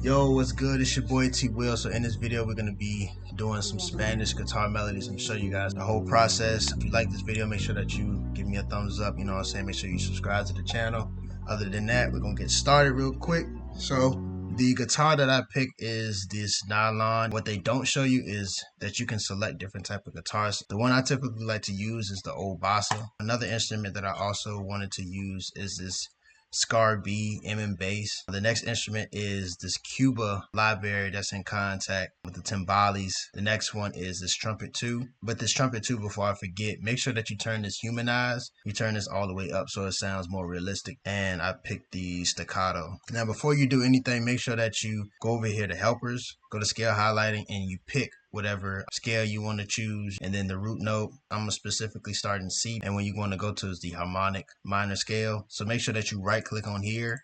Yo, what's good? It's your boy TWiLL. So in this video, we're going to be doing some Spanish guitar melodies and show you guys the whole process. If you like this video, make sure that you give me a thumbs up. You know what I'm saying? Make sure you subscribe to the channel. Other than that, we're going to get started real quick. So the guitar that I picked is this nylon. What they don't show you is that you can select different type of guitars. The one I typically like to use is the old bossa. Another instrument that I also wanted to use is this Scar B M bass. The next instrument is this Cuba library that's in contact with the timbales. The next one is this Trumpet 2. But this Trumpet 2, before I forget, make sure that you turn this humanize. You turn this all the way up so it sounds more realistic. And I picked the staccato. Now before you do anything, make sure that you go over here to helpers, go to scale highlighting, and you pick whatever scale you want to choose, and then the root note. I'm gonna specifically start in C, and when you want to go to is the harmonic minor scale. So make sure that you right click on here,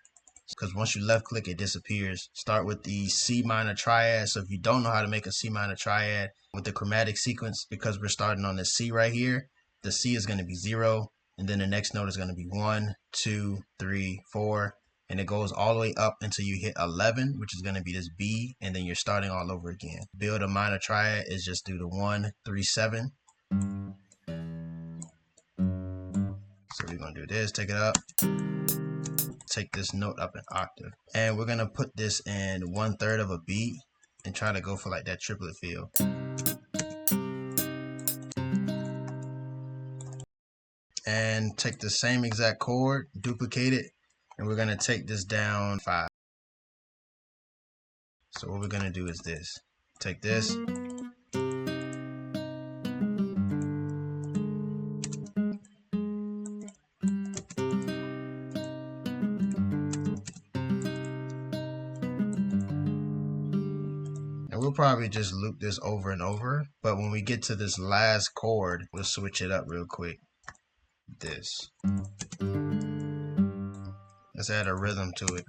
because once you left click it disappears. Start with the C minor triad. So if you don't know how to make a C minor triad with the chromatic sequence, because we're starting on the C right here, the C is going to be 0, and then the next note is going to be 1, 2, 3, 4. And it goes all the way up until you hit 11, which is going to be this B, and then you're starting all over again. Build a minor triad is just do the 1, 3, 7. So we're going to do this, take it up, take this note up an octave, and we're going to put this in 1/3 of a beat and try to go for like that triplet feel. And take the same exact chord, duplicate it, and we're going to take this down 5. So what we're going to do is this. Take this. And we'll probably just loop this over and over. But when we get to this last chord, we'll switch it up real quick. This. Let's add a rhythm to it.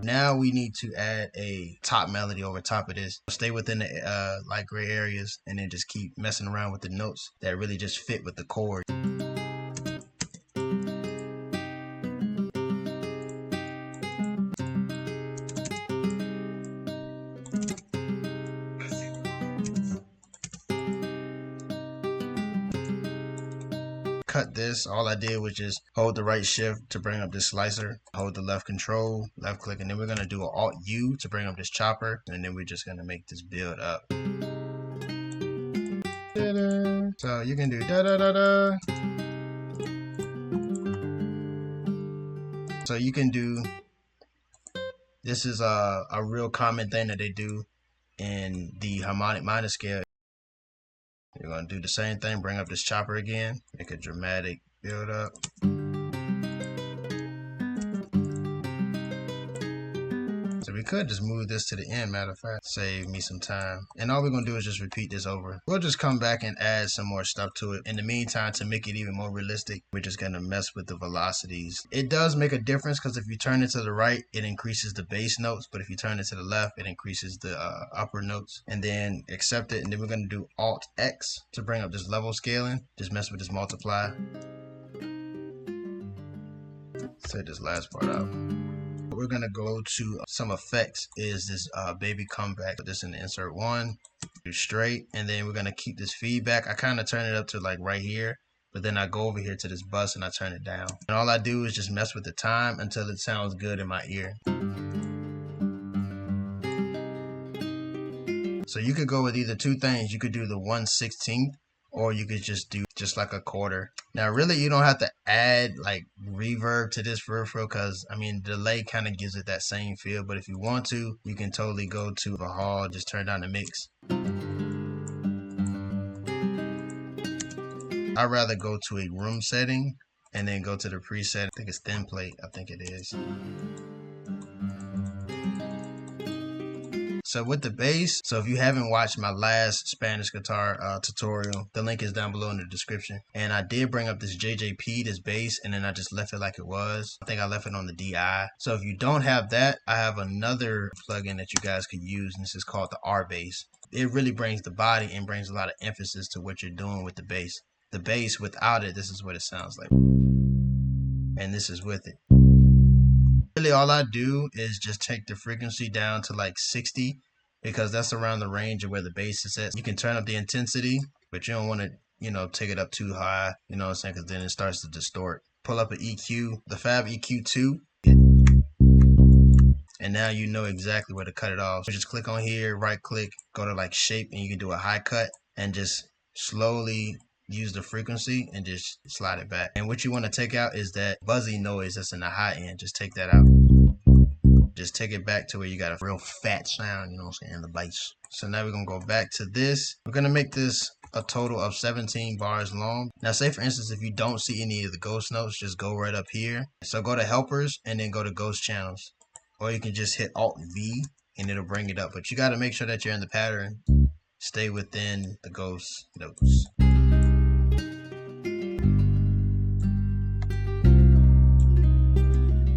Now we need to add a top melody over top of this. Stay within the light gray areas, and then just keep messing around with the notes that really just fit with the chord. Cut this. All I did was just hold the right shift to bring up this slicer, hold the left control, left click, and then we're going to do an Alt U to bring up this chopper, and then we're just going to make this build up. So you can do da da da da. So you can do, this is a real common thing that they do in the harmonic minor scale. You're going to do the same thing, bring up this chopper again, make a dramatic build up. So we could just move this to the end, matter of fact, save me some time. And all we're going to do is just repeat this over. We'll just come back and add some more stuff to it. In the meantime, to make it even more realistic, we're just going to mess with the velocities. It does make a difference, because if you turn it to the right, it increases the bass notes. But if you turn it to the left, it increases the upper notes. And then accept it. And then we're going to do Alt X to bring up this level scaling. Just mess with this multiply. Take this last part out. We're going to go to some effects, is this baby comeback. Put this in the insert 1, do straight, and then we're going to keep this feedback. I kind of turn it up to like right here, but then I go over here to this bus and I turn it down. And all I do is just mess with the time until it sounds good in my ear. So you could go with either two things. You could do the 1/16, or you could just do just like a quarter. Now really you don't have to add like reverb to this for real, because I mean delay kind of gives it that same feel. But if you want to, you can totally go to the hall, just turn down the mix. I'd rather go to a room setting and then go to the preset. I think it's thin plate, I think it is. So with the bass, so if you haven't watched my last Spanish guitar tutorial, the link is down below in the description. And I did bring up this JJP, this bass, and then I just left it like it was. I think I left it on the DI. So if you don't have that, I have another plugin that you guys could use, and this is called the R bass. It really brings the body and brings a lot of emphasis to what you're doing with the bass. The bass, without it, this is what it sounds like. And this is with it. Really all I do is just take the frequency down to like 60 because that's around the range of where the bass is at. You can turn up the intensity, but you don't want to, you know, take it up too high, you know what I'm saying, because then it starts to distort. Pull up an EQ, the Fab EQ2, and now you know exactly where to cut it off. So just click on here, right click, go to like shape, and you can do a high cut and just slowly use the frequency and just slide it back. And what you want to take out is that buzzy noise that's in the high end. Just take that out. Just take it back to where you got a real fat sound, you know what I'm saying, in the bass. So now we're gonna go back to this. We're gonna make this a total of 17 bars long. Now say for instance, if you don't see any of the ghost notes, just go right up here. So go to helpers and then go to ghost channels. Or you can just hit Alt V and it'll bring it up. But you gotta make sure that you're in the pattern. Stay within the ghost notes.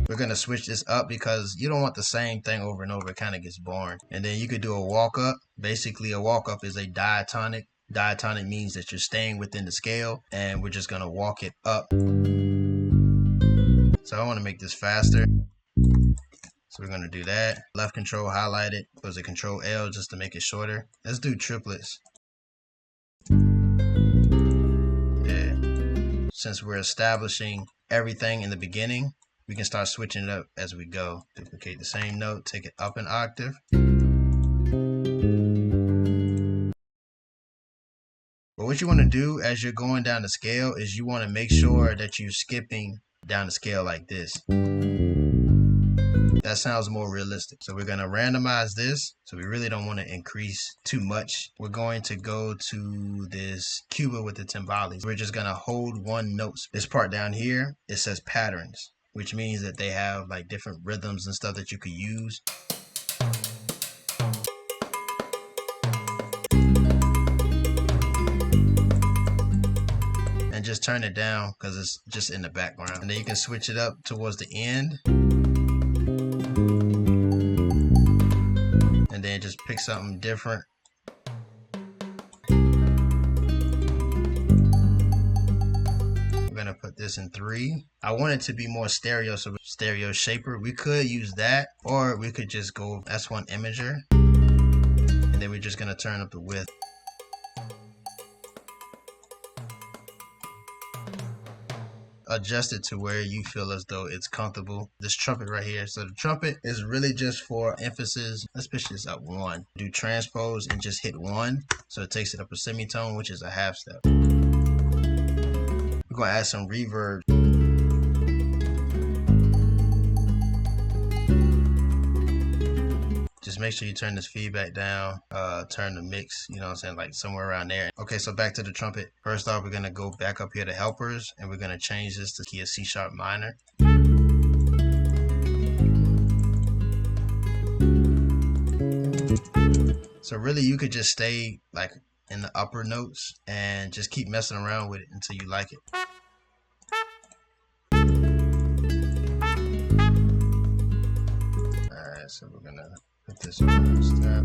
We're gonna switch this up because you don't want the same thing over and over. It kind of gets boring. And then you could do a walk up. Basically, a walk up is a diatonic. Diatonic means that you're staying within the scale, and we're just gonna walk it up. So I want to make this faster. So we're gonna do that. Left control, highlight it. Was it Control L just to make it shorter? Let's do triplets. Yeah. Since we're establishing everything in the beginning, we can start switching it up as we go. Duplicate the same note, take it up an octave. But what you want to do as you're going down the scale is you want to make sure that you're skipping down the scale like this. That sounds more realistic. So we're going to randomize this. So we really don't want to increase too much. We're going to go to this Cuba with the timbales. We're just going to hold one note. This part down here, it says patterns, which means that they have like different rhythms and stuff that you could use. And just turn it down because it's just in the background. And then you can switch it up towards the end. And then just pick something different. Put this in 3. I want it to be more stereo, so stereo shaper. We could use that, or we could just go S1 imager, and then we're just gonna turn up the width. Adjust it to where you feel as though it's comfortable. This trumpet right here. So the trumpet is really just for emphasis. Let's pitch this up 1. Do transpose and just hit 1, so it takes it up a semitone, which is a half step. We're gonna add some reverb. Just make sure you turn this feedback down, turn the mix, you know what I'm saying, like somewhere around there. Okay, so back to the trumpet. First off, we're gonna go back up here to helpers, and we're gonna change this to key of C# minor. So really you could just stay like in the upper notes and just keep messing around with it until you like it. Alright, so we're gonna put this on the step.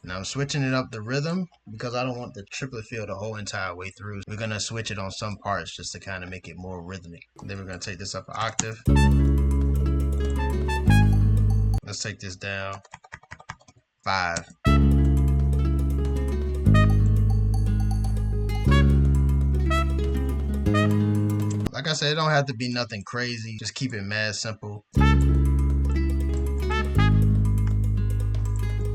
Now I'm switching it up the rhythm because I don't want the triplet feel the whole entire way through. We're gonna switch it on some parts just to kind of make it more rhythmic. And then we're gonna take this up an octave. Let's take this down 5. Like I said, it don't have to be nothing crazy. Just keep it mad simple.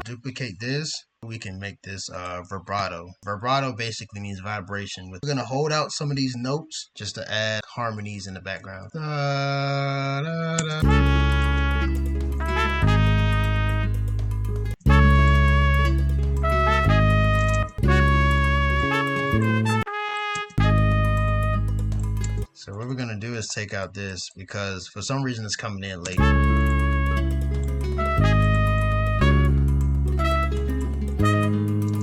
Duplicate this. We can make this vibrato. Vibrato basically means vibration. We're gonna hold out some of these notes just to add harmonies in the background. Da, da, da. So what we're gonna do is take out this because for some reason it's coming in late.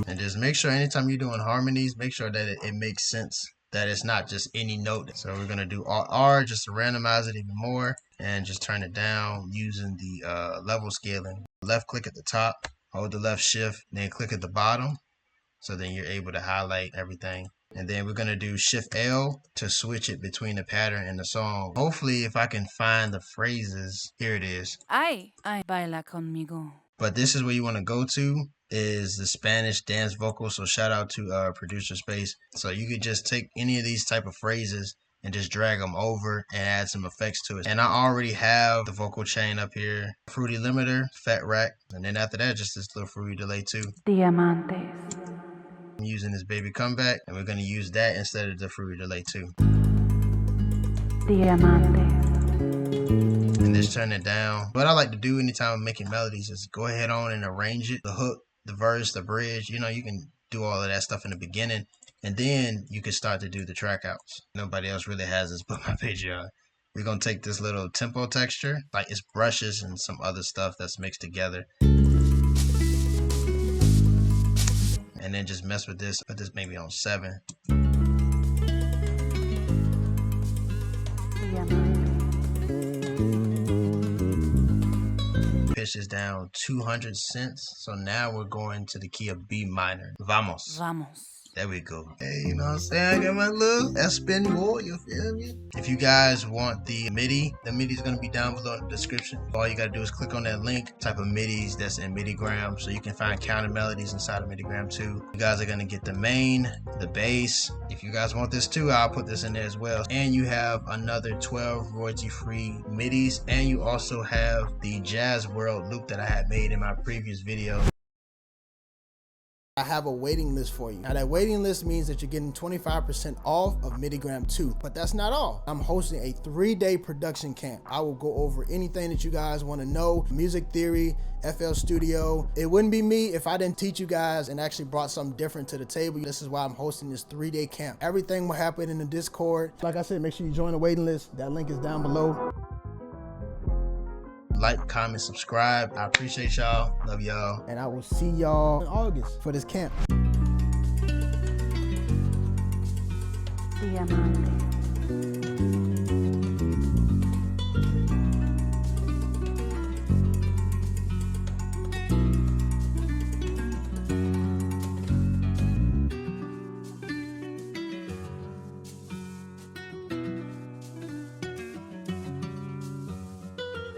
And just make sure anytime you're doing harmonies, make sure that it makes sense, that it's not just any note. So we're gonna do Alt R just to randomize it even more and just turn it down using the level scaling. Left click at the top, hold the left shift, then click at the bottom. So then you're able to highlight everything. And then we're gonna do Shift L to switch it between the pattern and the song. Hopefully if I can find the phrases, here it is. Ay, baila conmigo. But this is where you wanna go to, is the Spanish dance vocal. So shout out to Producer Space. So you could just take any of these type of phrases and just drag them over and add some effects to it. And I already have the vocal chain up here, fruity limiter, fat rack, and then after that, just this little fruity delay too. Diamantes. I'm using this baby comeback, and we're gonna use that instead of the fruity delay too. Diamantes. And just turn it down. What I like to do anytime I'm making melodies is go ahead on and arrange it, the hook, the verse, the bridge. You know, you can do all of that stuff in the beginning, and then you can start to do the track outs. Nobody else really has this but my Patreon. We're gonna take this little tempo texture, like it's brushes and some other stuff that's mixed together, and then just mess with this. Put this maybe on 7. Pitch this down 200 cents. So now we're going to the key of B minor. Vamos. Vamos. There we go. Hey, you know what I'm saying? I got my little S-Pen more, you feel me? If you guys want the MIDI is gonna be down below in the description. All you gotta do is click on that link, type of MIDIs that's in MIDIgram, so you can find counter melodies inside of MIDIgram too. You guys are gonna get the main, the bass. If you guys want this too, I'll put this in there as well. And you have another 12 royalty-free MIDIs, and you also have the Jazz World loop that I had made in my previous video. I have a waiting list for you. Now that waiting list means that you're getting 25% off of MIDIgram 2, but that's not all. I'm hosting a 3-day production camp. I will go over anything that you guys want to know, music theory, FL Studio. It wouldn't be me if I didn't teach you guys and actually brought something different to the table. This is why I'm hosting this 3-day camp. Everything will happen in the Discord. Like I said, make sure you join the waiting list. That link is down below. Like, comment, subscribe. I appreciate y'all. Love y'all. And I will see y'all in August for this camp. Diamantes.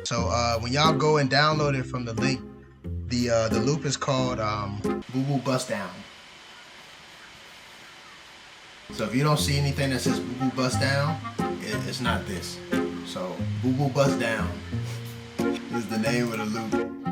So when y'all go and download it from the link, the loop is called Boo Boo Bust Down. So if you don't see anything that says Boo Boo Bust Down, it's not this. So Boo Boo Bust Down is the name of the loop.